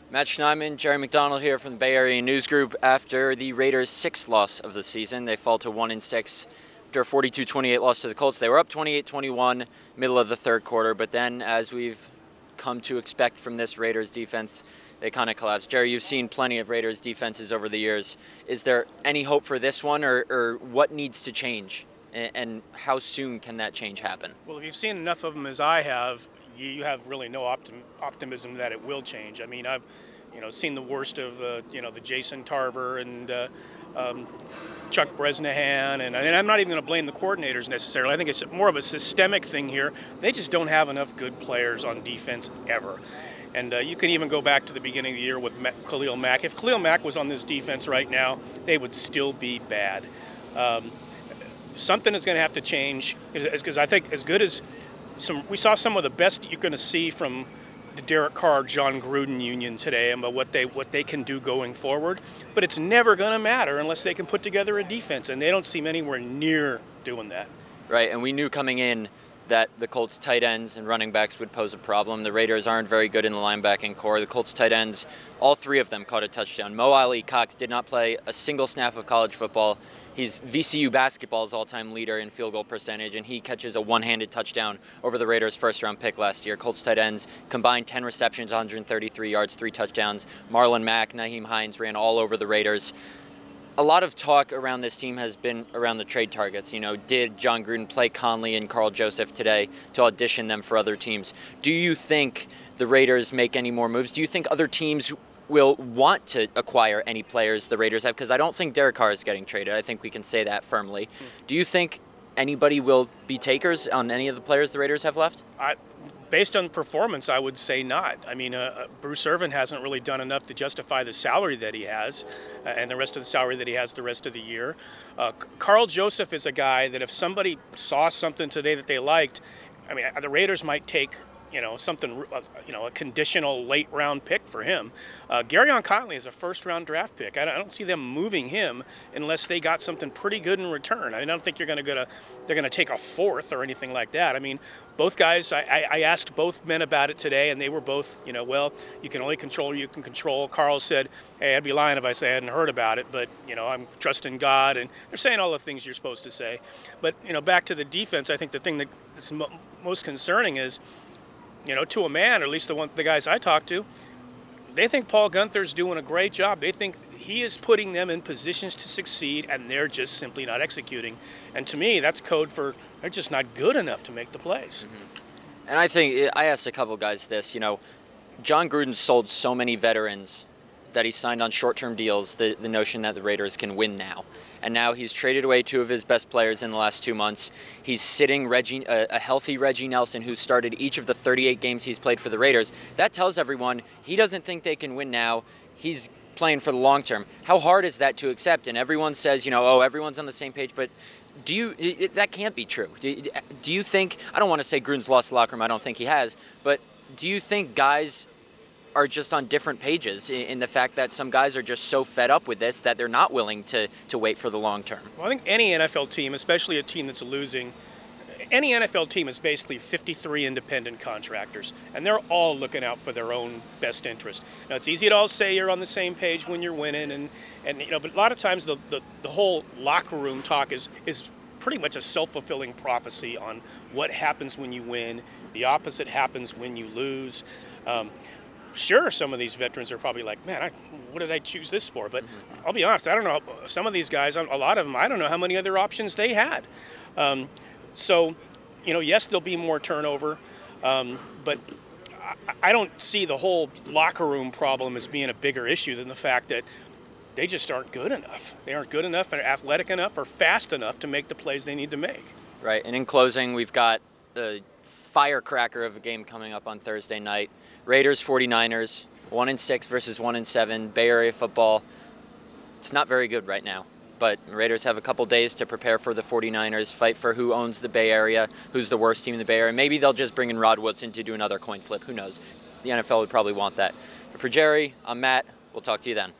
Matt Schneidman, Jerry McDonald here from the Bay Area News Group. After the Raiders' sixth loss of the season, they fall to 1-6 after a 42-28 loss to the Colts. They were up 28-21 middle of the third quarter, but then, as we've come to expect from this Raiders defense, they kind of collapsed. Jerry, you've seen plenty of Raiders defenses over the years. Is there any hope for this one, or what needs to change, and how soon can that change happen? Well, if you've seen enough of them as I have, you have really no optimism that it will change. I mean, I've seen the worst of the Jason Tarver and Chuck Bresnahan, and I'm not even going to blame the coordinators necessarily. I think it's more of a systemic thing here. They just don't have enough good players on defense ever. And you can even go back to the beginning of the year with Khalil Mack. If Khalil Mack was on this defense right now, they would still be bad. Something is going to have to change, because I think as good as we saw some of the best you're going to see from the Derek Carr, John Gruden union today about what they can do going forward. But it's never going to matter unless they can put together a defense, and they don't seem anywhere near doing that. Right, and we knew coming in that the Colts tight ends and running backs would pose a problem. The Raiders aren't very good in the linebacking core. The Colts tight ends, all three of them caught a touchdown. Mo Ali Cox did not play a single snap of college football. He's VCU basketball's all-time leader in field goal percentage, and he catches a one-handed touchdown over the Raiders' first-round pick last year. Colts tight ends combined 10 receptions, 133 yards, 3 touchdowns. Marlon Mack, Nyheim Hines ran all over the Raiders. A lot of talk around this team has been around the trade targets. Did John Gruden play Conley and Carl Joseph today to audition them for other teams? Do you think the Raiders make any more moves? Do you think other teams will want to acquire any players the Raiders have? Because I don't think Derek Carr is getting traded. I think we can say that firmly. Do you think anybody will be takers on any of the players the Raiders have left? Based on performance, I would say not. I mean, Bruce Irvin hasn't really done enough to justify the salary that he has and the rest of the salary that he has the rest of the year. Carl Joseph is a guy that if somebody saw something today that they liked, I mean, the Raiders might take something, a conditional late-round pick for him. Garyon Conley is a first-round draft pick. I don't see them moving him unless they got something pretty good in return. I don't think they're going to take a fourth or anything like that. I mean, both guys, I asked both men about it today, and they were both, well, you can only control what you can control. Carl said, hey, I'd be lying if I say I hadn't heard about it, but, I'm trusting God, and they're saying all the things you're supposed to say. But, back to the defense, I think the thing that's most concerning is, to a man, or at least the guys I talked to, they think Paul Guenther's doing a great job. They think he is putting them in positions to succeed, and they're just simply not executing. And to me, that's code for they're just not good enough to make the plays. Mm-hmm. And I think I asked a couple guys this. John Gruden sold so many veterans that he signed on short-term deals, the notion that the Raiders can win now. And now he's traded away 2 of his best players in the last 2 months. He's sitting a healthy Reggie Nelson, who started each of the 38 games he's played for the Raiders. That tells everyone he doesn't think they can win now. He's playing for the long term. How hard is that to accept? And everyone says, oh, everyone's on the same page, but that can't be true. Do you think, I don't want to say Gruden's lost the locker room, I don't think he has, but do you think guys are just on different pages in the fact that some guys are just so fed up with this that they're not willing to wait for the long term? Well, I think any NFL team, especially a team that's losing, any NFL team is basically 53 independent contractors, and they're all looking out for their own best interest. Now, it's easy to all say you're on the same page when you're winning, but a lot of times the whole locker room talk is pretty much a self-fulfilling prophecy on what happens when you win. The opposite happens when you lose. Sure, some of these veterans are probably like, man, what did I choose this for? But I'll be honest, I don't know. Some of these guys, a lot of them, I don't know how many other options they had. So, yes, there'll be more turnover, but I don't see the whole locker room problem as being a bigger issue than the fact that they just aren't good enough. They aren't good enough or athletic enough or fast enough to make the plays they need to make. Right, and in closing, we've got the firecracker of a game coming up on Thursday night. Raiders 49ers, 1-6 versus 1-7. Bay Area football, it's not very good right now. But Raiders have a couple days to prepare for the 49ers, fight for who owns the Bay Area, who's the worst team in the Bay Area. Maybe they'll just bring in Rod Woodson to do another coin flip. Who knows? The NFL would probably want that. But for Jerry, I'm Matt. We'll talk to you then.